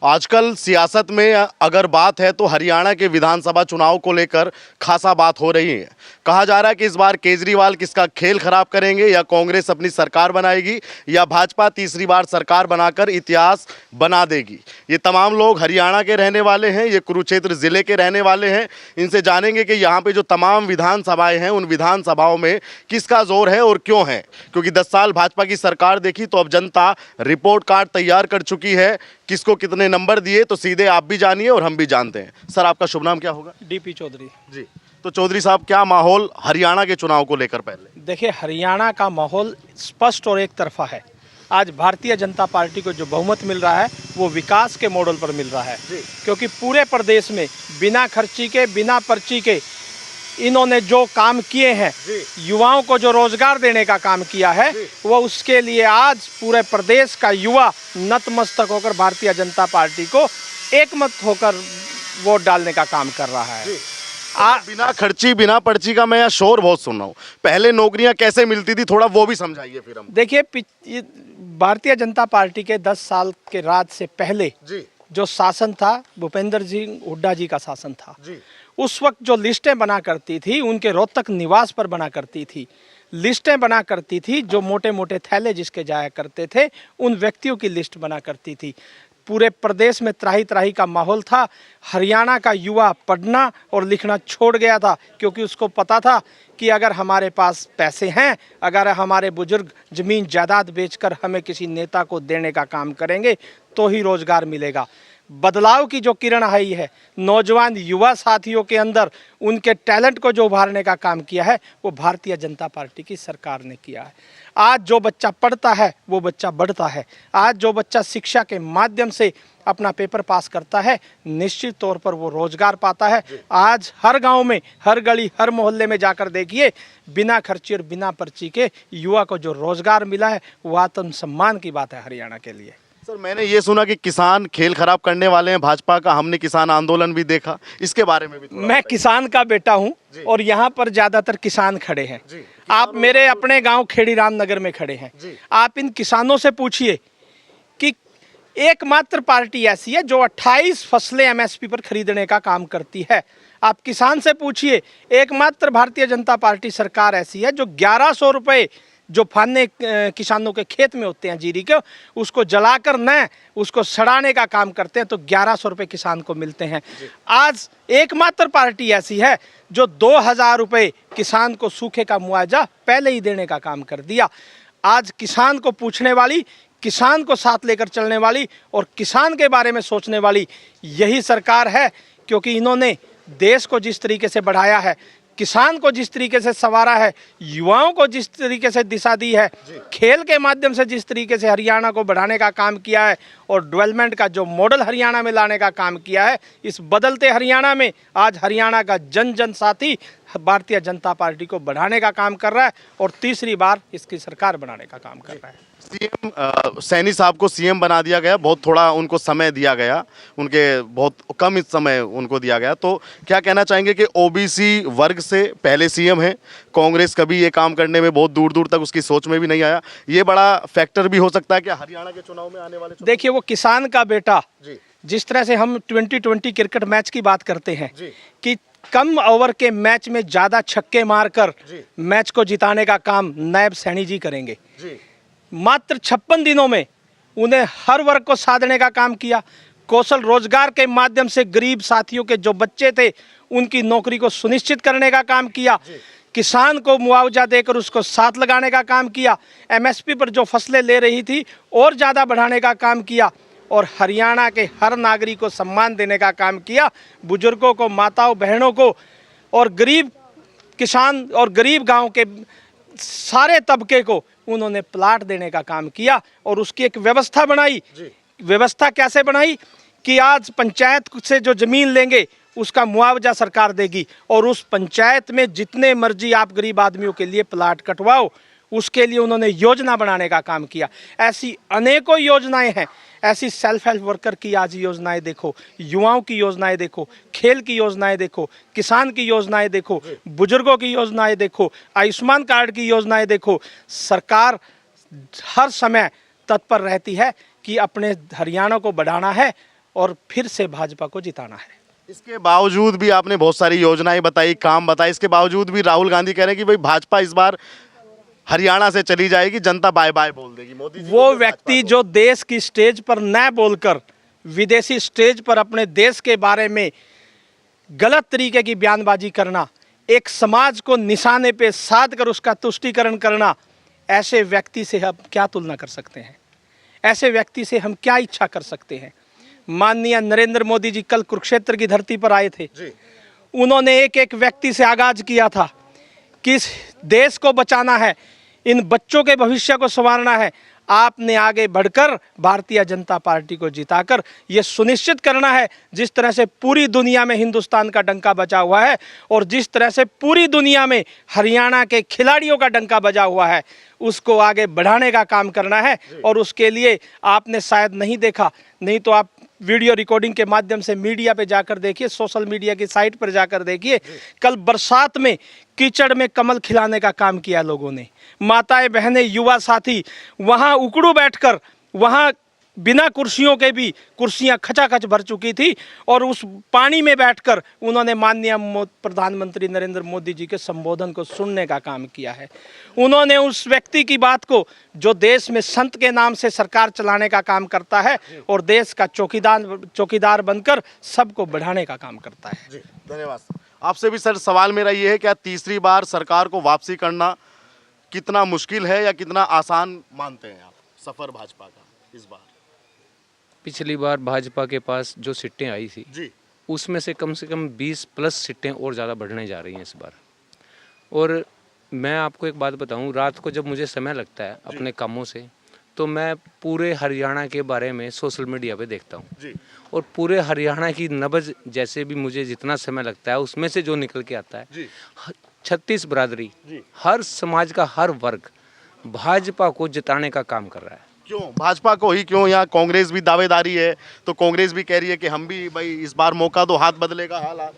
आजकल सियासत में अगर बात है तो हरियाणा के विधानसभा चुनाव को लेकर खासा बात हो रही है। कहा जा रहा है कि इस बार केजरीवाल किसका खेल खराब करेंगे, या कांग्रेस अपनी सरकार बनाएगी, या भाजपा तीसरी बार सरकार बनाकर इतिहास बना देगी। ये तमाम लोग हरियाणा के रहने वाले हैं, ये कुरुक्षेत्र जिले के रहने वाले हैं। इनसे जानेंगे कि यहाँ पे जो तमाम विधानसभाएं हैं उन विधानसभाओं में किसका जोर है और क्यों है। क्योंकि 10 साल भाजपा की सरकार देखी तो अब जनता रिपोर्ट कार्ड तैयार कर चुकी है, किसको कितने नंबर दिए तो सीधे आप भी जानिए और हम भी जानते हैं। सर, आपका शुभ नाम क्या होगा? डीपी चौधरी जी। तो चौधरी साहब, क्या माहौल हरियाणा के चुनाव को लेकर? पहले देखिए, हरियाणा का माहौल स्पष्ट और एक तरफा है। आज भारतीय जनता पार्टी को जो बहुमत मिल रहा है वो विकास के मॉडल पर मिल रहा है, क्योंकि पूरे प्रदेश में बिना खर्ची के, बिना पर्ची के इन्होंने जो काम किए हैं, युवाओं को जो रोजगार देने का काम किया है, वो उसके लिए आज पूरे प्रदेश का युवा नतमस्तक होकर भारतीय जनता पार्टी को एकमत होकर वोट डालने का काम कर रहा है। बिना खर्ची, बिना पर्ची का मैं यहाँ शोर बहुत सुन रहा हूँ। पहले नौकरियां कैसे मिलती थी, थोड़ा वो भी समझाइए फिर हम। देखिए, भारतीय जनता पार्टी के 10 साल के राज से पहले जो शासन था, भूपेंद्र जी हुड्डा जी का शासन था। उस वक्त जो लिस्टें बना करती थी, उनके रोहतक निवास पर बना करती थी, लिस्टें बना करती थी। जो मोटे मोटे थैले जिसके जाया करते थे, उन व्यक्तियों की लिस्ट बना करती थी। पूरे प्रदेश में त्राही त्राही का माहौल था। हरियाणा का युवा पढ़ना और लिखना छोड़ गया था, क्योंकि उसको पता था कि अगर हमारे पास पैसे हैं, अगर हमारे बुजुर्ग ज़मीन जायदाद बेचकर हमें किसी नेता को देने का काम करेंगे तो ही रोज़गार मिलेगा। बदलाव की जो किरण आई है नौजवान युवा साथियों के अंदर, उनके टैलेंट को जो उभारने का काम किया है, वो भारतीय जनता पार्टी की सरकार ने किया है। आज जो बच्चा पढ़ता है वो बच्चा बढ़ता है। आज जो बच्चा शिक्षा के माध्यम से अपना पेपर पास करता है, निश्चित तौर पर वो रोजगार पाता है। आज हर गांव में, हर गली, हर मोहल्ले में जाकर देखिए, बिना खर्ची और बिना पर्ची के युवा को जो रोजगार मिला है, वो आत्मसम्मान की बात है हरियाणा के लिए। सर, मैंने ये सुना कि किसान खेल खराब करने वाले हैं भाजपा का। हमने किसान आंदोलन भी देखा, इसके बारे में भी मैं किसान का बेटा हूं और यहाँ पर ज्यादातर किसान खड़े हैं। आप मेरे अपने गांव खेड़ी रामनगर में खड़े हैं। आप इन किसानों से पूछिए कि एकमात्र पार्टी ऐसी है जो 28 फसलें एमएसपी पर खरीदने का काम करती है। आप किसान से पूछिए, एकमात्र भारतीय जनता पार्टी सरकार ऐसी है जो 1100 रुपये जो फाने किसानों के खेत में होते हैं जीरी के, उसको जलाकर न उसको सड़ाने का काम करते हैं तो 1100 रुपये किसान को मिलते हैं। आज एकमात्र पार्टी ऐसी है जो 2000 रुपये किसान को सूखे का मुआवजा पहले ही देने का काम कर दिया। आज किसान को पूछने वाली, किसान को साथ लेकर चलने वाली और किसान के बारे में सोचने वाली यही सरकार है, क्योंकि इन्होंने देश को जिस तरीके से बढ़ाया है, किसान को जिस तरीके से संवारा है, युवाओं को जिस तरीके से दिशा दी है, खेल के माध्यम से जिस तरीके से हरियाणा को बढ़ाने का काम किया है और डेवलपमेंट का जो मॉडल हरियाणा में लाने का काम किया है, इस बदलते हरियाणा में आज हरियाणा का जन जन साथी भारतीय जनता पार्टी को बढ़ाने का काम कर रहा है और तीसरी बार इसकी सरकार बनाने का काम कर रहा है। सीएम सैनी साहब को सीएम बना दिया गया, बहुत थोड़ा उनको समय दिया गया, उनके बहुत कम समय उनको दिया गया। तो क्या कहना चाहेंगे कि ओबीसी वर्ग से पहले सीएम है, कांग्रेस कभी ये काम करने में बहुत दूर दूर तक उसकी सोच में भी नहीं आया, ये बड़ा फैक्टर भी हो सकता है क्या हरियाणा के चुनाव में आने वाले? देखिए, वो किसान का बेटा, जिस तरह से हम 2020 क्रिकेट मैच की बात करते हैं कि कम ओवर के मैच में ज्यादा छक्के मारकर मैच को जिताने का काम नायब सैनी जी करेंगे। मात्र 56 दिनों में उन्हें हर वर्ग को साधने का काम किया। कौशल रोजगार के माध्यम से गरीब साथियों के जो बच्चे थे उनकी नौकरी को सुनिश्चित करने का काम किया। किसान को मुआवजा देकर उसको साथ लगाने का काम किया। एमएसपी पर जो फसलें ले रही थी और ज़्यादा बढ़ाने का काम किया और हरियाणा के हर नागरिक को सम्मान देने का काम किया। बुजुर्गों को, माताओं बहनों को और गरीब किसान और गरीब गांव के सारे तबके को उन्होंने प्लाट देने का काम किया और उसकी एक व्यवस्था बनाई। व्यवस्था कैसे बनाई कि आज पंचायत से जो जमीन लेंगे उसका मुआवजा सरकार देगी और उस पंचायत में जितने मर्जी आप गरीब आदमियों के लिए प्लाट कटवाओ, उसके लिए उन्होंने योजना बनाने का काम किया। ऐसी अनेकों योजनाएं हैं। ऐसी सेल्फ हेल्प वर्कर की आज योजनाएं देखो, युवाओं की योजनाएं देखो, खेल की योजनाएं देखो, किसान की योजनाएं देखो, बुजुर्गों की योजनाएं देखो, आयुष्मान कार्ड की योजनाएं देखो। सरकार हर समय तत्पर रहती है कि अपने हरियाणा को बढ़ाना है और फिर से भाजपा को जिताना है। इसके बावजूद भी आपने बहुत सारी योजनाएं बताई, काम बताए, इसके बावजूद भी राहुल गांधी कह रहे हैं कि भाई भाजपा इस बार हरियाणा से चली जाएगी, जनता बाय बाय बोल देगी मोदी जी वो को, व्यक्ति जो देश की स्टेज पर न बोलकर विदेशी स्टेज पर अपने देश के बारे में गलत तरीके की बयानबाजी करना, एक समाज को निशाने पे साध कर उसका तुष्टीकरण करना, ऐसे व्यक्ति से हम क्या तुलना कर सकते हैं? ऐसे व्यक्ति से हम क्या इच्छा कर सकते हैं? माननीय नरेंद्र मोदी जी कल कुरुक्षेत्र की धरती पर आए थे जी। उन्होंने एक एक व्यक्ति से आगाज किया था कि इस देश को बचाना है, इन बच्चों के भविष्य को संवारना है। आपने आगे बढ़कर भारतीय जनता पार्टी को जिताकर यह सुनिश्चित करना है, जिस तरह से पूरी दुनिया में हिंदुस्तान का डंका बजा हुआ है और जिस तरह से पूरी दुनिया में हरियाणा के खिलाड़ियों का डंका बजा हुआ है, उसको आगे बढ़ाने का काम करना है। और उसके लिए आपने शायद नहीं देखा, नहीं तो आप वीडियो रिकॉर्डिंग के माध्यम से मीडिया पे जाकर देखिए, सोशल मीडिया की साइट पर जाकर देखिए, कल बरसात में कीचड़ में कमल खिलाने का काम किया लोगों ने। माताएं बहनें युवा साथी वहां उकड़ू बैठकर, वहां बिना कुर्सियों के भी कुर्सियां खचाखच भर चुकी थी और उस पानी में बैठकर उन्होंने माननीय प्रधानमंत्री नरेंद्र मोदी जी के संबोधन को सुनने का काम किया है। उन्होंने उस व्यक्ति की बात को जो देश में संत के नाम से सरकार चलाने का काम करता है और देश का चौकीदार बनकर सबको बढ़ाने का काम करता है। जी, धन्यवाद। आपसे भी सर सवाल मेरा ये है, क्या तीसरी बार सरकार को वापसी करना कितना मुश्किल है या कितना आसान मानते हैं आप सफर भाजपा का इस बार? पिछली बार भाजपा के पास जो सीटें आई थी जी, उसमें से कम 20+ सीटें और ज़्यादा बढ़ने जा रही हैं इस बार। और मैं आपको एक बात बताऊं, रात को जब मुझे समय लगता है अपने कामों से, तो मैं पूरे हरियाणा के बारे में सोशल मीडिया पे देखता हूं जी, और पूरे हरियाणा की नब्ज जैसे भी मुझे जितना समय लगता है उसमें से जो निकल के आता है, जी, 36 बिरादरी, जी। हर समाज का हर वर्ग भाजपा को जिताने का काम कर रहा है। क्यों भाजपा को ही क्यों? यहाँ कांग्रेस भी दावेदारी है, तो कांग्रेस भी कह रही है कि हम भी भाई इस बार मौका दो, हाथ बदलेगा हालात।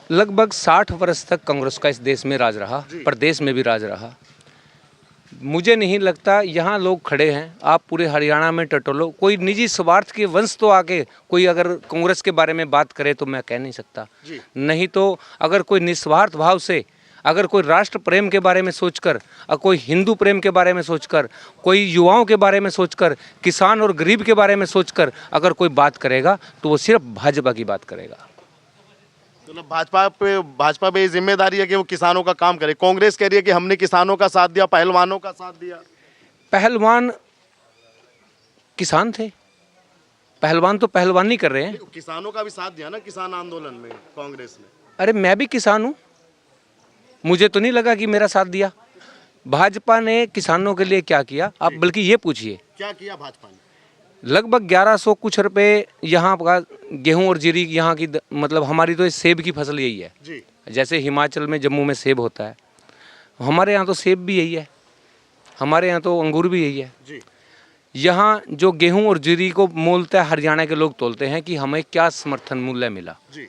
लगभग 60 वर्ष तक कांग्रेस का इस देश में राज रहा, प्रदेश में भी राज रहा। मुझे नहीं लगता यहाँ लोग खड़े हैं, आप पूरे हरियाणा में टटोलो, कोई निजी स्वार्थ के वंश तो आके कोई अगर कांग्रेस के बारे में बात करे तो मैं कह नहीं सकता। नहीं तो अगर कोई निस्वार्थ भाव से, अगर कोई राष्ट्र प्रेम के बारे में सोचकर, कोई हिंदू प्रेम के बारे में सोचकर, कोई युवाओं के बारे में सोचकर, किसान और गरीब के बारे में सोचकर अगर कोई बात करेगा तो वो सिर्फ भाजपा की बात करेगा। मतलब भाजपा पे जिम्मेदारी है कि वो किसानों का काम करे। कांग्रेस कह रही है कि हमने किसानों का साथ दिया, पहलवानों का साथ दिया। पहलवान किसान थे, पहलवान तो पहलवानी कर रहे हैं। किसानों का भी साथ दिया ना किसान आंदोलन में कांग्रेस ने। अरे मैं भी किसान हूँ, मुझे तो नहीं लगा कि मेरा साथ दिया। भाजपा ने किसानों के लिए क्या किया, आप बल्कि ये पूछिए क्या किया भाजपा ने? लगभग 1100 कुछ रुपए यहाँ का गेहूं और जीरी यहाँ की मतलब हमारी तो सेब की फसल यही है जी, जैसे हिमाचल में जम्मू में सेब होता है, हमारे यहाँ तो सेब भी यही है, हमारे यहाँ तो अंगूर भी यही है जी। यहाँ जो गेहूं और जीरी को मूलतः हरियाणा के लोग तोलते हैं कि हमें क्या समर्थन मूल्य मिला। जी,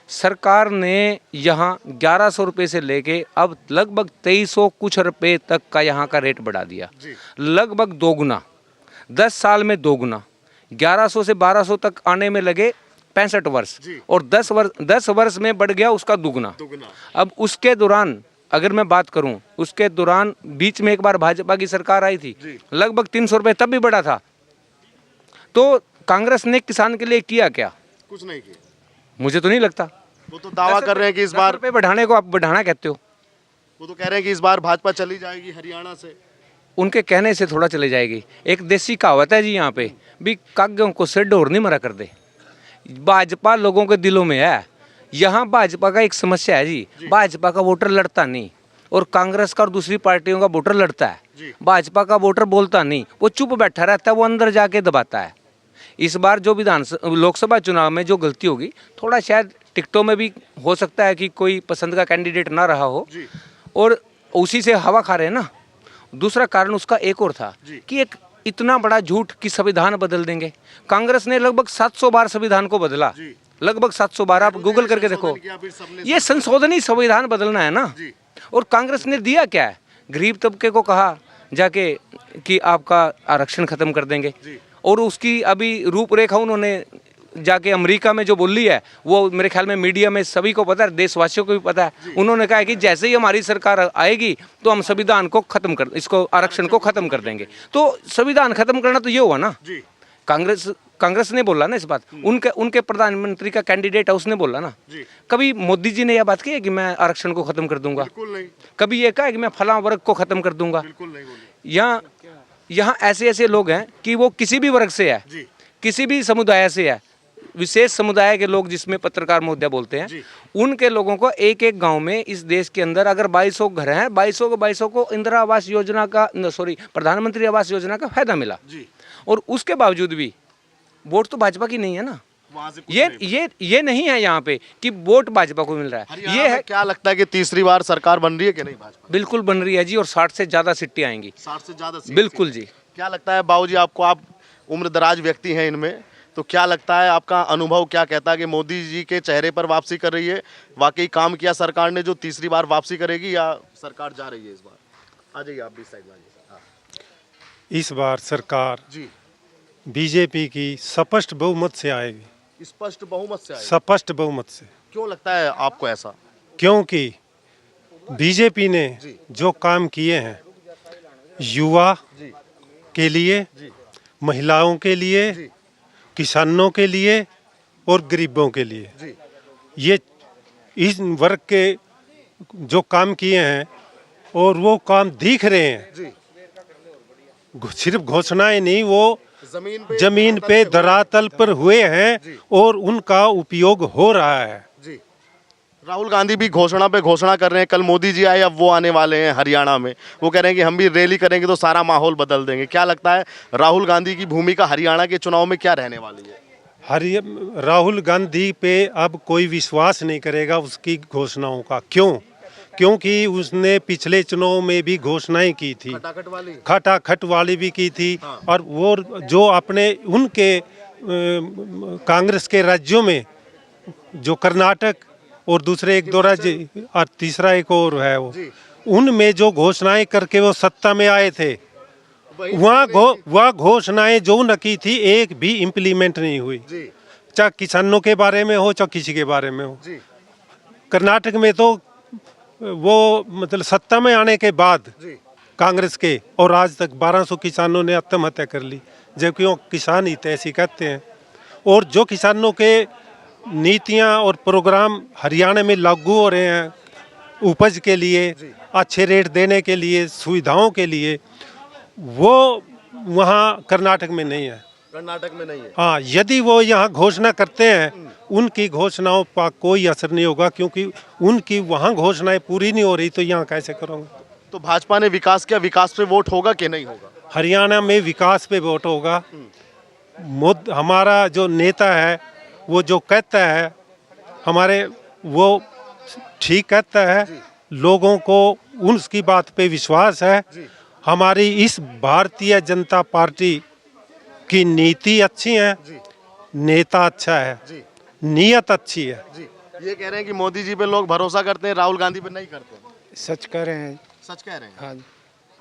सरकार ने यहाँ 1100 रुपये से लेके अब लगभग 2300 कुछ रुपये तक का यहाँ का रेट बढ़ा दिया, लगभग दोगुना, 10 साल में दोगुना। 1100 से 1200 तक आने में लगे 65 वर्ष और 10 वर्ष में बढ़ गया उसका दुगुना। अब उसके दौरान अगर मैं बात करूं, उसके दौरान बीच में एक बार भाजपा की सरकार आई थी, लगभग 300 रुपये तब भी बढ़ा था। तो कांग्रेस ने किसान के लिए किया क्या? कुछ नहीं किया, मुझे तो नहीं लगता। वो तो दावा कर रहे हैं कि इस बार रुपये बढ़ाने को आप बढ़ाना कहते हो। वो तो कह रहे हैं कि इस बार भाजपा चली जाएगी हरियाणा से। उनके कहने से थोड़ा चले जाएगी। एक देसी कहावत है जी यहाँ पे भी, काग्यों को सिर ढोर नहीं मरा कर दे। भाजपा लोगों के दिलों में है। यहाँ भाजपा का एक समस्या है जी, भाजपा का वोटर लड़ता नहीं और कांग्रेस का और दूसरी पार्टियों का वोटर लड़ता है। भाजपा का वोटर बोलता नहीं, वो चुप बैठा रहता है, वो अंदर जाके दबाता है। इस बार जो लोकसभा चुनाव में जो गलती होगी, थोड़ा शायद टिकटों में भी हो सकता है कि कोई पसंद का कैंडिडेट ना रहा हो और उसी से हवा खा रहे हैं ना। दूसरा कारण उसका एक और था कि एक इतना बड़ा झूठ कि संविधान बदल देंगे। कांग्रेस ने लगभग 700 बार संविधान को बदला, लगभग 700 बार। आप गूगल करके देखो, ये संशोधनी संविधान बदलना है ना। और कांग्रेस ने दिया क्या है? गरीब तबके को कहा जाके कि आपका आरक्षण खत्म कर देंगे। और उसकी अभी रूपरेखा उन्होंने जाके अमेरिका में जो बोली है वो मेरे ख्याल में मीडिया में सभी को पता है, देशवासियों को भी पता है। उन्होंने कहा है कि जैसे ही हमारी सरकार आएगी तो हम संविधान को खत्म कर, इसको आरक्षण को खत्म कर देंगे। तो संविधान खत्म करना तो ये हुआ ना, कांग्रेस ने बोला ना इस बात, उनके प्रधानमंत्री का कैंडिडेट है उसने बोला ना। कभी मोदी जी ने यह बात की है कि मैं आरक्षण को खत्म कर दूंगा? कभी ये कहा है कि मैं फलां वर्ग को खत्म कर दूंगा? यहाँ ऐसे ऐसे लोग हैं कि वो किसी भी वर्ग से है, किसी भी समुदाय से है, विशेष समुदाय के लोग जिसमें पत्रकार महोदय बोलते हैं, उनके लोगों को एक एक गांव में इस देश के अंदर अगर 2200 घर हैं, 2200 को इंदिरा आवास योजना का प्रधानमंत्री आवास योजना का फायदा मिला। और उसके बावजूद भी वोट तो भाजपा की नहीं है ना। ये नहीं है यहाँ पे कि वोट भाजपा को मिल रहा है। ये है, क्या लगता है कि तीसरी बार सरकार बन रही है कि नहीं भाजपा? बिल्कुल बन रही है जी, और 60 से ज्यादा सीटें आएंगी। 60 से ज्यादा? बिल्कुल जी। क्या लगता है बाबूजी आपको, आप उम्रदराज व्यक्ति हैं इनमें, तो क्या लगता है, आपका अनुभव क्या कहता है कि मोदी जी के चेहरे पर वापसी कर रही है? वाकई काम किया सरकार ने जो तीसरी बार वापसी करेगी, या सरकार जा रही है इस बार? आ जाइए आप भी साइड में। इस बार सरकार जी बीजेपी की स्पष्ट बहुमत से आएगी। स्पष्ट बहुमत से आएगी? स्पष्ट बहुमत से। क्यों लगता है आपको ऐसा? क्योंकि बीजेपी ने जो काम किए हैं युवा के लिए, महिलाओं के लिए, किसानों के लिए और गरीबों के लिए, ये इस वर्ग के जो काम किए हैं और वो काम दिख रहे हैं। सिर्फ घोषणाएं नहीं, वो जमीन पे धरातल पर हुए हैं और उनका उपयोग हो रहा है। राहुल गांधी भी घोषणा पे घोषणा कर रहे हैं। कल मोदी जी आए, अब वो आने वाले हैं हरियाणा में, वो कह रहे हैं कि हम भी रैली करेंगे तो सारा माहौल बदल देंगे। क्या लगता है राहुल गांधी की भूमिका हरियाणा के चुनाव में क्या रहने वाली है? राहुल गांधी पे अब कोई विश्वास नहीं करेगा उसकी घोषणाओं का। क्योंकि उसने पिछले चुनाव में भी घोषणाएं की थी, खटाखट वाली भी की थी। और वो जो अपने उनके कांग्रेस के राज्यों में, जो कर्नाटक और दूसरे एक दो राज्य और तीसरा एक और है, वो उनमें जो घोषणाएं करके वो सत्ता में आए थे, वह घोषणाएं जो न की थी एक भी इम्प्लीमेंट नहीं हुई। चाहे किसानों के बारे में हो, चाहे किसी के बारे में हो। कर्नाटक में तो वो मतलब सत्ता में आने के बाद कांग्रेस के, और आज तक 1200 किसानों ने आत्महत्या कर ली, जबकि वो किसान ही ऐसी कहते हैं। और जो किसानों के नीतियां और प्रोग्राम हरियाणा में लागू हो रहे हैं उपज के लिए, अच्छे रेट देने के लिए, सुविधाओं के लिए, वो वहाँ कर्नाटक में नहीं है। कर्नाटक में नहीं है। हाँ, यदि वो यहाँ घोषणा करते हैं, उनकी घोषणाओं पर कोई असर नहीं होगा, क्योंकि उनकी वहाँ घोषणाएं पूरी नहीं हो रही, तो यहाँ कैसे करोगे? तो भाजपा ने विकास किया, विकास पे वोट होगा कि नहीं होगा? हरियाणा में विकास पे वोट होगा। हमारा जो नेता है वो जो कहता है हमारे, वो ठीक कहता है, लोगों को उसकी बात पे विश्वास है। हमारी इस भारतीय जनता पार्टी की नीति अच्छी है, नेता अच्छा है, नीयत अच्छी है। ये कह रहे हैं कि मोदी जी पे लोग भरोसा करते हैं, राहुल गांधी पे नहीं करते। सच कह रहे हैं। सच कह रहे हैं? हाँ।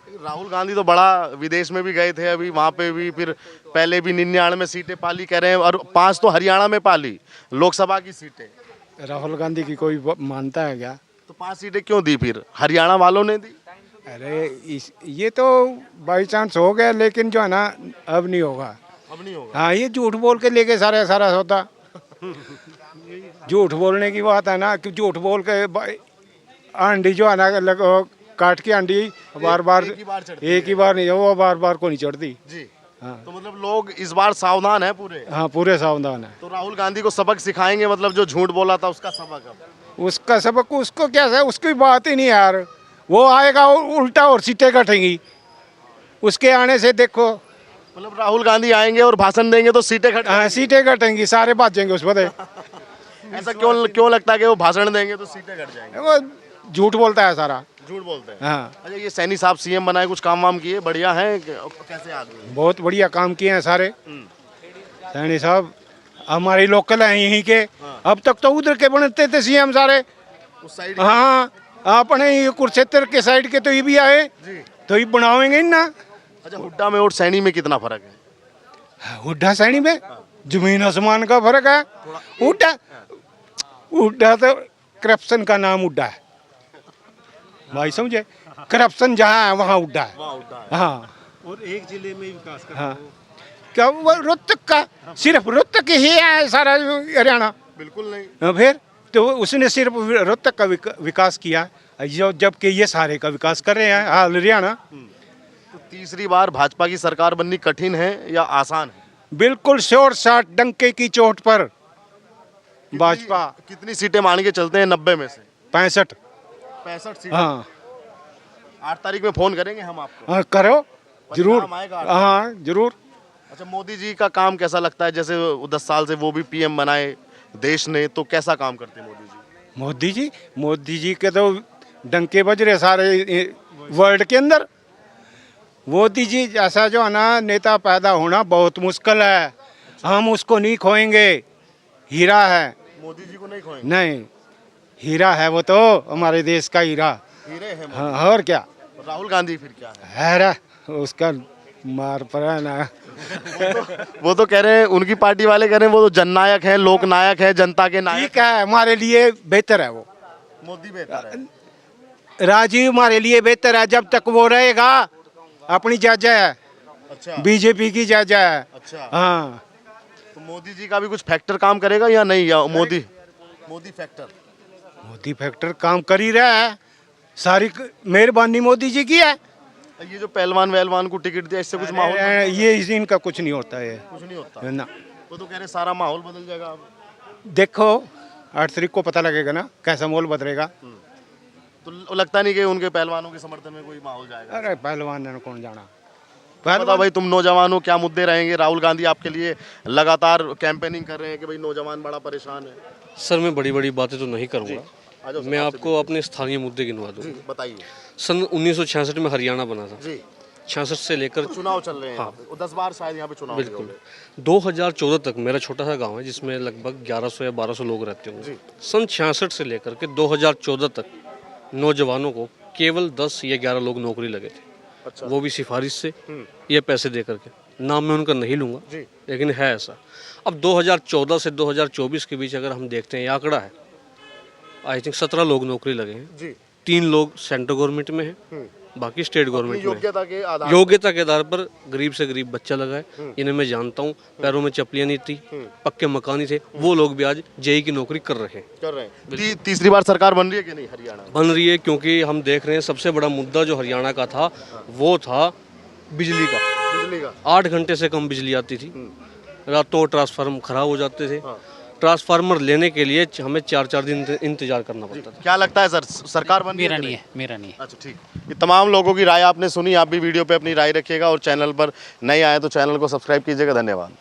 राहुल गांधी तो बड़ा विदेश में भी गए थे अभी, वहाँ पे भी, फिर पहले भी 99 सीटें पाली कह रहे हैं, और 5 तो हरियाणा में पाली लोकसभा की सीटें। राहुल गांधी की कोई मानता है क्या? तो 5 सीटें क्यों दी फिर? हरियाणा वालों ने दी। अरे ये तो बाई चांस हो गया, लेकिन जो है ना, अब नहीं होगा। अब नहीं होगा। हाँ, ये झूठ बोल के लेके सारा होता। झूठ बोलने की बात है ना, कि झूठ बोल के आंडी जो है ना, काट की आंडी बार एक ही बार नहीं, वो बार को नहीं चढ़ती जी। हाँ। तो मतलब लोग इस बार सावधान है पूरे। हाँ, पूरे सावधान है। तो राहुल गांधी को सबक सिखाएंगे, मतलब जो झूठ बोला था उसका सबक। अब उसका सबक उसको क्या है, उसकी बात ही नहीं यार। वो आएगा उल्टा और सीटें कटेंगी उसके आने से। देखो, मतलब राहुल गांधी आएंगे और भाषण देंगे तो सीटें कट। हाँ, सीटें कटेंगी, सारे भाजेंगे उस पर। ऐसा क्यों लगता है कि वो भाषण देंगे तो सीटें कट जाएंगी? वो झूठ बोलता है सारा। झूठ बोलते हैं। हाँ। अच्छा, ये सैनी साहब सीएम बनाए, कुछ काम वाम किए, बढ़िया हैं कैसे आदमी? बहुत बढ़िया काम किए हैं सारे सैनी साहब, हमारी लोकल है यहीं के। अब तक तो उधर के बनते थे सीएम सारे, उस साइड। हाँ, अपने ये कुरुक्षेत्र के साइड के तो ये भी आए, तो ये बनावेंगे ना। अच्छा, हुड्डा में और सैनी में कितना फर्क हुड्डा सैनी में जमीन आसमान का फर्क है। हुड्डा हुड्डा तो करप्शन का नाम हुड्डा है भाई, समझे? करप्शन जहाँ है वहाँ हुड्डा है। हाँ, और एक जिले में विकास कर हाँ, क्या वो रोहतक का सिर्फ रोहतक ही है सारा हरियाणा? बिल्कुल नहीं। फिर तो उसने सिर्फ रोहतक का विकास किया, जो जबकि ये सारे का विकास कर रहे हैं हाल हरियाणा। तो तीसरी बार भाजपा की सरकार बननी कठिन है या आसान है? बिल्कुल शोर शाट डंके की चोट पर भाजपा। कितनी सीटें मान के चलते हैं 90 में से? 65। 65 सीटें। हाँ 8 तारीख में फोन करेंगे हम आपको। हाँ, करो जरूर। परिणाम आएगा। हाँ जरूर। अच्छा, मोदी जी का काम कैसा लगता है? जैसे 10 साल से वो भी पीएम बनाए देश ने, तो कैसा काम करते हैं मोदी जी? मोदी जी के तो डंके बज रहे सारे वर्ल्ड के अंदर। मोदी जी जैसा जो है ना नेता पैदा होना बहुत मुश्किल है, हम उसको नहीं खोएंगे। हीरा है। मोदी जी को नहीं खोएंगे? नहीं, हीरा है वो तो, हमारे देश का हीरा। हीरे हैं मोदी। हाँ, और क्या राहुल गांधी फिर क्या है? है उसका मार पड़ा ना। वो तो कह रहे हैं, उनकी पार्टी वाले कह रहे हैं वो तो जननायक है, लोक नायक है, जनता के नायक। ठीक है, हमारे लिए बेहतर है वो। मोदी बेहतर है। राजीव हमारे लिए बेहतर है, जब तक वो रहेगा अपनी जाजा है। अच्छा। बीजेपी की जाजा है। अच्छा। हाँ, तो मोदी जी का भी कुछ फैक्टर काम करेगा या नहीं? या मोदी फैक्टर? मोदी फैक्टर काम कर ही रहा है, सारी मेहरबानी मोदी जी की है। ये जो पहलवान वहलवान को टिकट दिया, इससे कुछ माहौल ये इनका कुछ नहीं होता है कुछ नहीं होता? ना। वो तो कह रहे सारा माहौल बदल जाएगा अब। देखो 8 तारीख को पता लगेगा ना कैसा माहौल बदलेगा। तो लगता नहीं कि उनके पहलवानों के समर्थन में कोई माहौल जाएगा? अरे पहलवान ने कौन जाना। पता भाई, तुम नौजवान हो, क्या मुद्दे रहेंगे? राहुल गांधी आपके लिए लगातार कैंपेनिंग कर रहे हैं कि भाई नौजवान बड़ा परेशान है। सर मैं बड़ी बड़ी बातें तो नहीं करूँगा, आ जाओ, मैं आपको अपने स्थानीय मुद्दे गिनवा दूँ। बताइए। सन 1966 में हरियाणा बना था। जी। 66 से लेकर चुनाव चल रहे हैं यहाँ पे। 10 बार शायद यहाँ पे चुनाव हुए बिल्कुल होंगे। 2014 तक मेरा छोटा सा गांव है जिसमें लगभग 1100 या 1200 लोग रहते होंगे। सन 66 से लेकर के 2014 तक नौजवानों को केवल 10 या 11 लोग नौकरी लगे थे। अच्छा। वो भी सिफारिश से या पैसे दे करके। नाम मैं उनका नहीं लूँगा, लेकिन है ऐसा। अब 2014 से 2024 के बीच अगर हम देखते हैं, ये आंकड़ा है, आई थिंक 17 लोग नौकरी लगे हैं। जी। 3 लोग सेंट्रल गवर्नमेंट में हैं, बाकी स्टेट गवर्नमेंट में हैं। योग्यता के आधार योग्यता के आधार पर गरीब से गरीब बच्चा लगा है। इन्हें मैं जानता हूँ, पैरों में चप्पलियाँ नहीं थी, पक्के मकान ही थे, वो लोग भी आज जेई की नौकरी कर रहे हैं। कर रहे हैं। तीसरी बार सरकार बन रही है कि नहीं हरियाणा में? बन रही है, क्योंकि हम देख रहे हैं सबसे बड़ा मुद्दा जो हरियाणा का था वो था बिजली का। बिजली का 8 घंटे से कम बिजली आती थी, रातों ट्रांसफार्मर खराब हो जाते थे। ट्रांसफार्मर लेने के लिए हमें 4-4 दिन इंतजार करना पड़ता था। क्या लगता है सर, सरकार बन रही मेरा कि नहीं है, मेरा नहीं है। अच्छा, ठीक। ये तमाम लोगों की राय आपने सुनी, आप भी वीडियो पे अपनी राय रखिएगा और चैनल पर नए आए तो चैनल को सब्सक्राइब कीजिएगा। धन्यवाद।